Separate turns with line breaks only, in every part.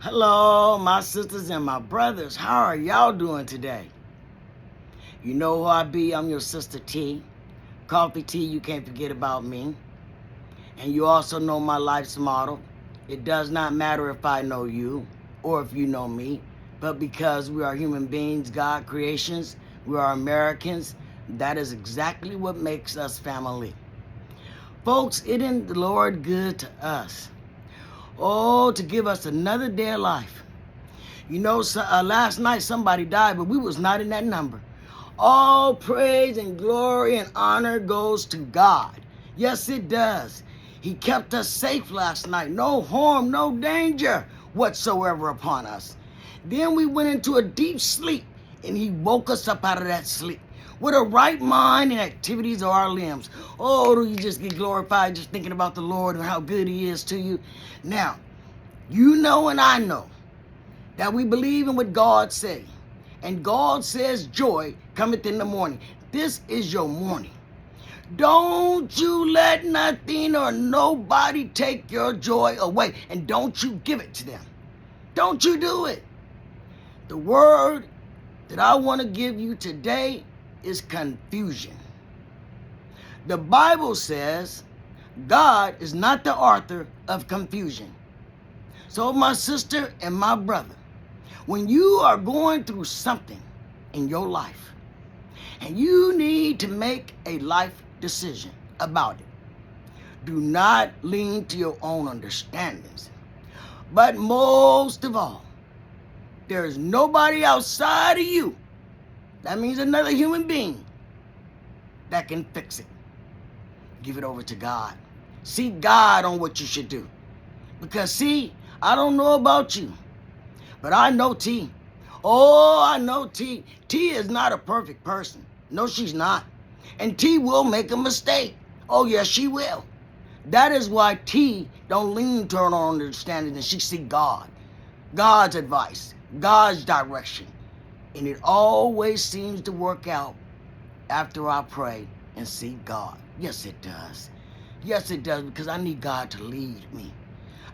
Hello, my sisters and my brothers. How are y'all doing today? You know who I be. I'm your sister T. Coffee Tea, you can't forget about me. And you also know my life's motto. It does not matter if I know you or if you know me, but because we are human beings, God creations, we are Americans, that is exactly what makes us family. Folks, isn't the Lord good to us? Oh, to give us another day of life. You know, last night somebody died, but we was not in that number. All praise and glory and honor goes to God. Yes, it does. He kept us safe last night. No harm, no danger whatsoever upon us. Then we went into a deep sleep, and he woke us up out of that sleep with a right mind and activities of our limbs. Oh, do you just get glorified just thinking about the Lord and how good he is to you? Now, you know and I know that we believe in what God says. And God says joy cometh in the morning. This is your morning. Don't you let nothing or nobody take your joy away. And don't you give it to them. Don't you do it. The word that I want to give you today is confusion. The Bible says God is not the author of confusion. So my sister and my brother, when you are going through something in your life and you need to make a life decision about it, do not lean to your own understandings. But most of all, there is nobody outside of you, that means another human being, that can fix it. Give it over to God. Seek God on what you should do. Because see, I don't know about you, but I know T. Oh, I know T. T is not a perfect person. No, she's not. And T will make a mistake. Oh, yes, she will. That is why T don't lean to her own understanding and she seek God. God's advice, God's direction. And it always seems to work out after I pray and seek God. Yes, it does. Yes, it does, because I need God to lead me.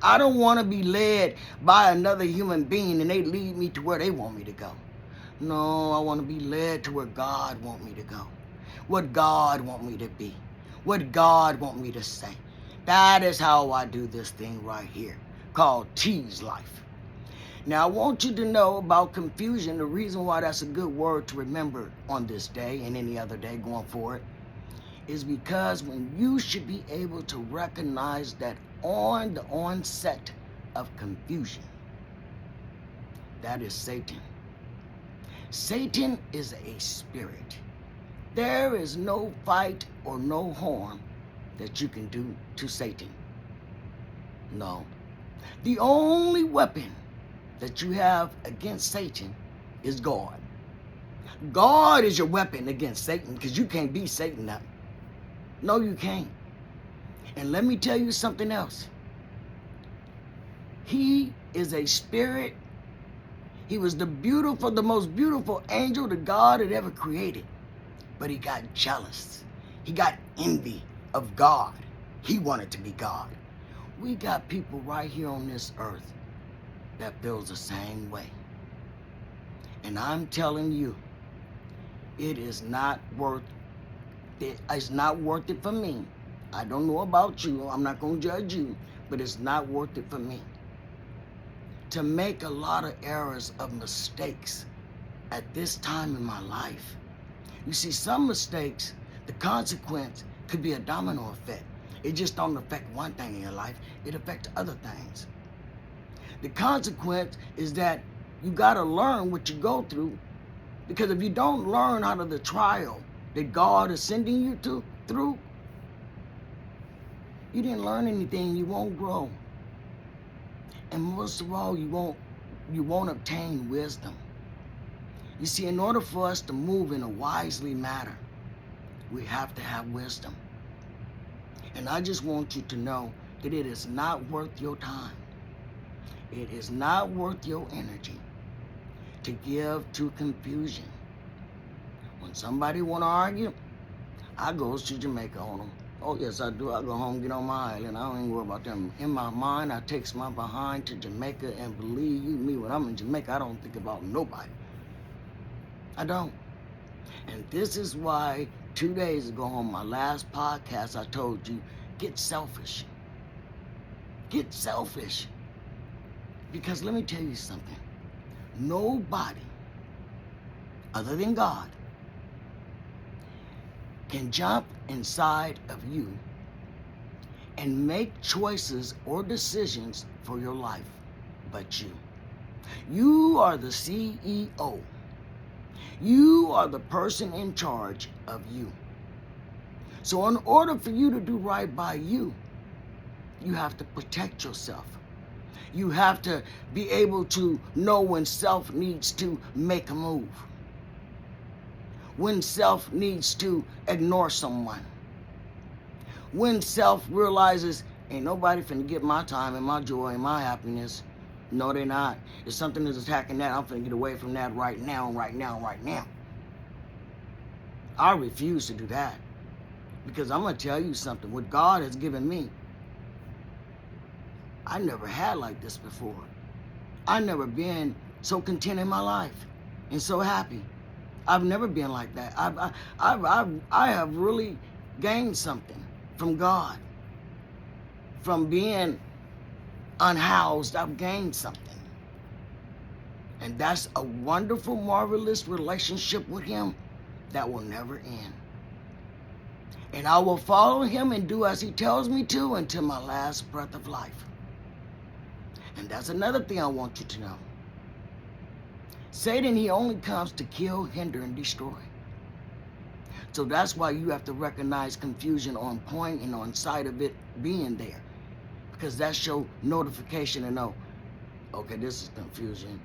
I don't want to be led by another human being and they lead me to where they want me to go. No, I want to be led to where God wants me to go. What God wants me to be. What God wants me to say. That is how I do this thing right here, called T's life. Now, I want you to know about confusion. The reason why that's a good word to remember on this day and any other day going forward is because when you should be able to recognize that on the onset of confusion, that is Satan. Satan is a spirit. There is no fight or no harm that you can do to Satan. No. The only weapon that you have against Satan is God. God is your weapon against Satan, because you can't beat Satan up. No, you can't. And let me tell you something else. He is a spirit. He was the most beautiful angel that God had ever created. But he got jealous. He got envy of God. He wanted to be God. We got people right here on this earth that feels the same way. And I'm telling you, it is not worth it. It's not worth it for me. I don't know about you. I'm not going to judge you, but it's not worth it for me to make a lot of errors of mistakes at this time in my life. You see, some mistakes, the consequence could be a domino effect. It just don't affect one thing in your life. It affects other things. The consequence is that you got to learn what you go through, because if you don't learn out of the trial that God is sending you through, you didn't learn anything. You won't grow. And most of all, you won't obtain wisdom. You see, in order for us to move in a wisely manner, we have to have wisdom. And I just want you to know that it is not worth your time. It is not worth your energy to give to confusion. When somebody want to argue, I goes to Jamaica on them. Oh, yes, I do. I go home, get on my island. I don't even worry about them. In my mind, I takes my behind to Jamaica, and believe you me, when I'm in Jamaica, I don't think about nobody. I don't. And this is why 2 days ago on my last podcast, I told you, get selfish. Get selfish. Because let me tell you something. Nobody other than God can jump inside of you and make choices or decisions for your life but you. You are the CEO. You are the person in charge of you. So in order for you to do right by you, you have to protect yourself. You have to be able to know when self needs to make a move. When self needs to ignore someone. When self realizes, ain't nobody finna get my time and my joy and my happiness. No, they're not. If something is attacking that, I'm finna get away from that right now, right now, right now. I refuse to do that. Because I'm gonna tell you something. What God has given me, I never had like this before. I never been so content in my life and so happy. I've never been like that. I have really gained something from God. From being unhoused, I've gained something. And that's a wonderful, marvelous relationship with Him that will never end. And I will follow Him and do as He tells me to until my last breath of life. And that's another thing I want you to know. Satan, he only comes to kill, hinder, and destroy. So that's why you have to recognize confusion on point and on sight of it being there. Because that's your notification to know, okay, this is confusion.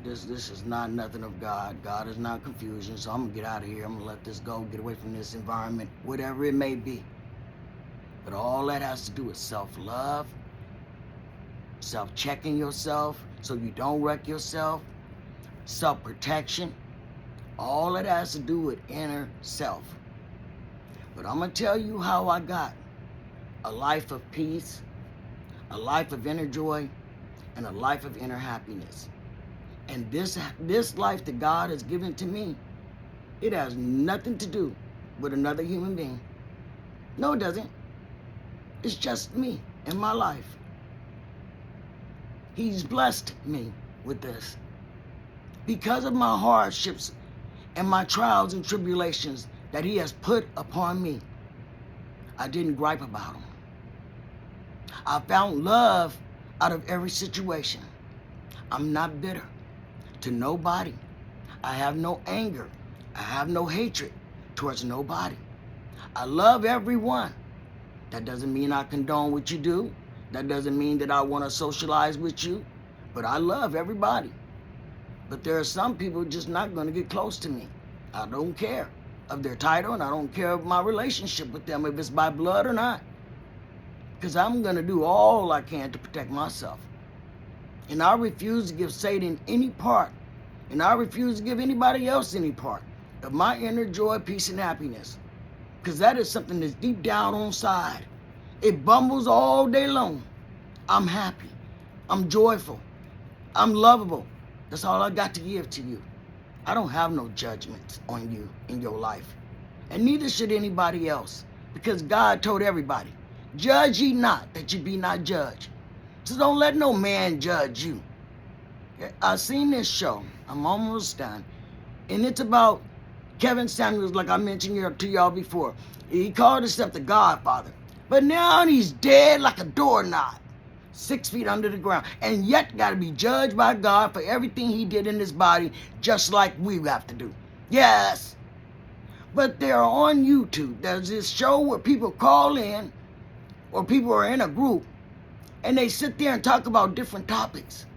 This is not nothing of God. God is not confusion. So I'm going to get out of here. I'm going to let this go, get away from this environment, whatever it may be. But all that has to do with self-love, self-checking yourself so you don't wreck yourself, self-protection. All that has to do with inner self. But I'm going to tell you how I got a life of peace, a life of inner joy, and a life of inner happiness. And this life that God has given to me, it has nothing to do with another human being. No, it doesn't. It's just me and my life. He's blessed me with this. Because of my hardships and my trials and tribulations that He has put upon me, I didn't gripe about them. I found love out of every situation. I'm not bitter to nobody. I have no anger. I have no hatred towards nobody. I love everyone. That doesn't mean I condone what you do. That doesn't mean that I want to socialize with you. But I love everybody. But there are some people just not going to get close to me. I don't care of their title, and I don't care of my relationship with them, if it's by blood or not. Because I'm going to do all I can to protect myself. And I refuse to give Satan any part. And I refuse to give anybody else any part of my inner joy, peace, and happiness. Because that is something that's deep down on side. It bumbles all day long. I'm happy. I'm joyful. I'm lovable. That's all I got to give to you. I don't have no judgments on you in your life. And neither should anybody else. Because God told everybody, judge ye not, that ye be not judged. So don't let no man judge you. I've seen this show. I'm almost done. And it's about Kevin Samuels, like I mentioned to y'all before. He called himself the Godfather. But now he's dead like a doorknob, 6 feet under the ground. And yet got to be judged by God for everything he did in his body, just like we have to do. Yes. But they're on YouTube. There's this show where people call in, or people are in a group, and they sit there and talk about different topics.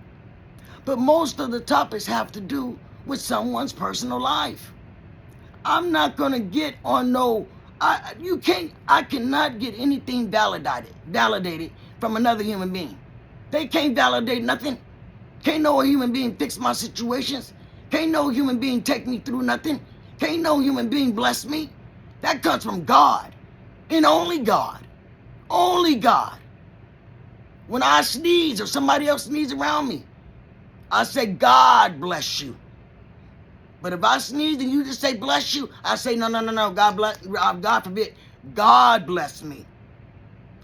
But most of the topics have to do with someone's personal life. I'm not going to get on no, I cannot get anything validated from another human being. They can't validate nothing. Can't no human being fix my situations. Can't no human being take me through nothing. Can't no human being bless me. That comes from God. And only God. Only God. When I sneeze or somebody else sneezes around me, I say, God bless you. But if I sneeze and you just say, bless you, I say, no, God bless, God forbid, God bless me.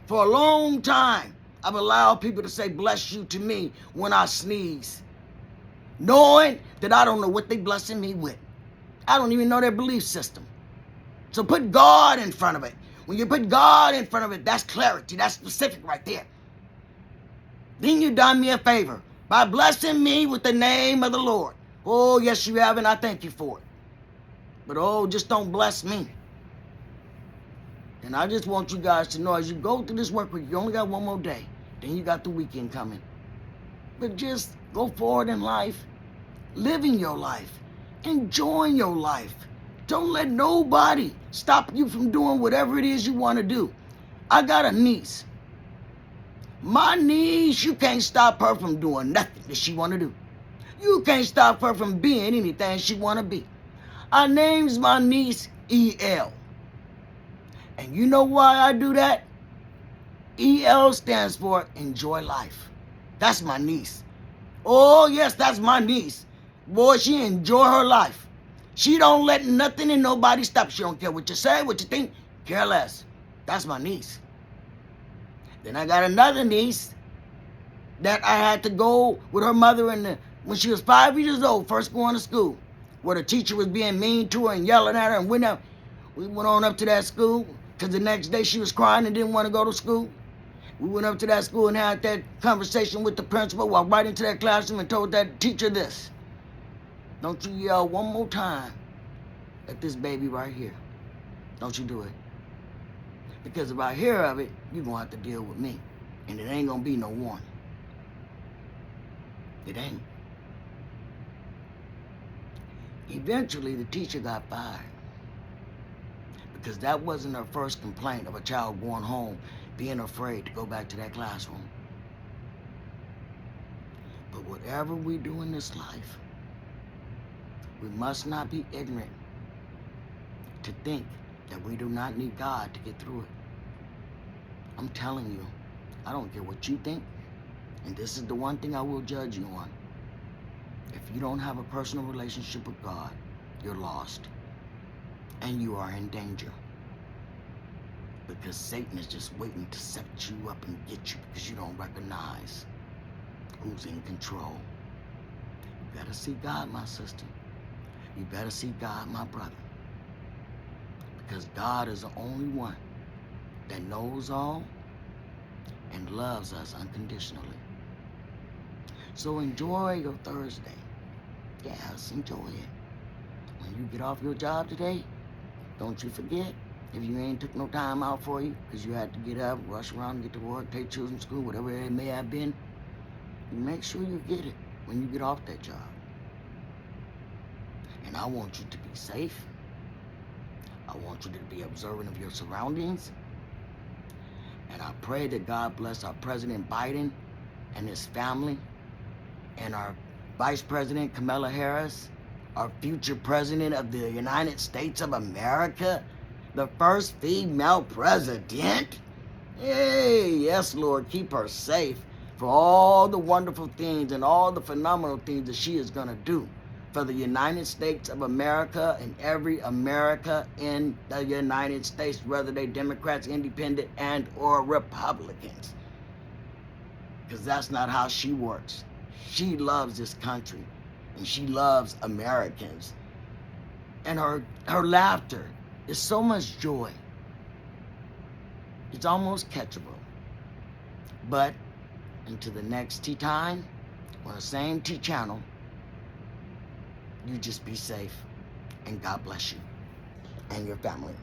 For a long time, I've allowed people to say, bless you to me when I sneeze, knowing that I don't know what they blessing me with. I don't even know their belief system. So put God in front of it. When you put God in front of it, that's clarity. That's specific right there. Then you done me a favor by blessing me with the name of the Lord. Oh, yes, you have, and I thank you for it. But oh, just don't bless me. And I just want you guys to know, as you go through this work week, you only got one more day. Then you got the weekend coming. But just go forward in life, living your life, enjoying your life. Don't let nobody stop you from doing whatever it is you want to do. I got a niece. My niece, you can't stop her from doing nothing that she want to do. You can't stop her from being anything she want to be. I names my niece E.L. And you know why I do that? E.L. stands for enjoy life. That's my niece. Oh, yes, that's my niece. Boy, she enjoy her life. She don't let nothing and nobody stop. She don't care what you say, what you think. Care less. That's my niece. Then I got another niece that I had to go with her mother when she was 5 years old, first going to school, where the teacher was being mean to her and yelling at her. And we went on up to that school because the next day she was crying and didn't want to go to school. We went up to that school and had that conversation with the principal, walked right into that classroom and told that teacher this. Don't you yell one more time at this baby right here. Don't you do it. Because if I hear of it, you're going to have to deal with me. And it ain't going to be no warning. It ain't. Eventually, the teacher got fired. Because that wasn't her first complaint of a child going home, being afraid to go back to that classroom. But whatever we do in this life, we must not be ignorant to think that we do not need God to get through it. I'm telling you, I don't care what you think, and this is the one thing I will judge you on. If you don't have a personal relationship with God, you're lost, and you are in danger. Because Satan is just waiting to set you up and get you because you don't recognize who's in control. You better see God, my sister. You better see God, my brother. Because God is the only one that knows all and loves us unconditionally. So enjoy your Thursday. Yes, enjoy it. When you get off your job today, don't you forget, if you ain't took no time out for you, because you had to get up, rush around, get to work, take children to school, whatever it may have been, you make sure you get it when you get off that job. And I want you to be safe. I want you to be observant of your surroundings. And I pray that God bless our President Biden and his family, and our Vice President Kamala Harris, our future President of the United States of America, the first female president. Hey, yes, Lord, keep her safe for all the wonderful things and all the phenomenal things that she is going to do for the United States of America and every America in the United States, whether they Democrats, Independent, and or Republicans. Because that's not how she works. She loves this country, and she loves Americans. And her laughter is so much joy. It's almost catchable. But until the next tea time, on the same tea channel, you just be safe, and God bless you and your family.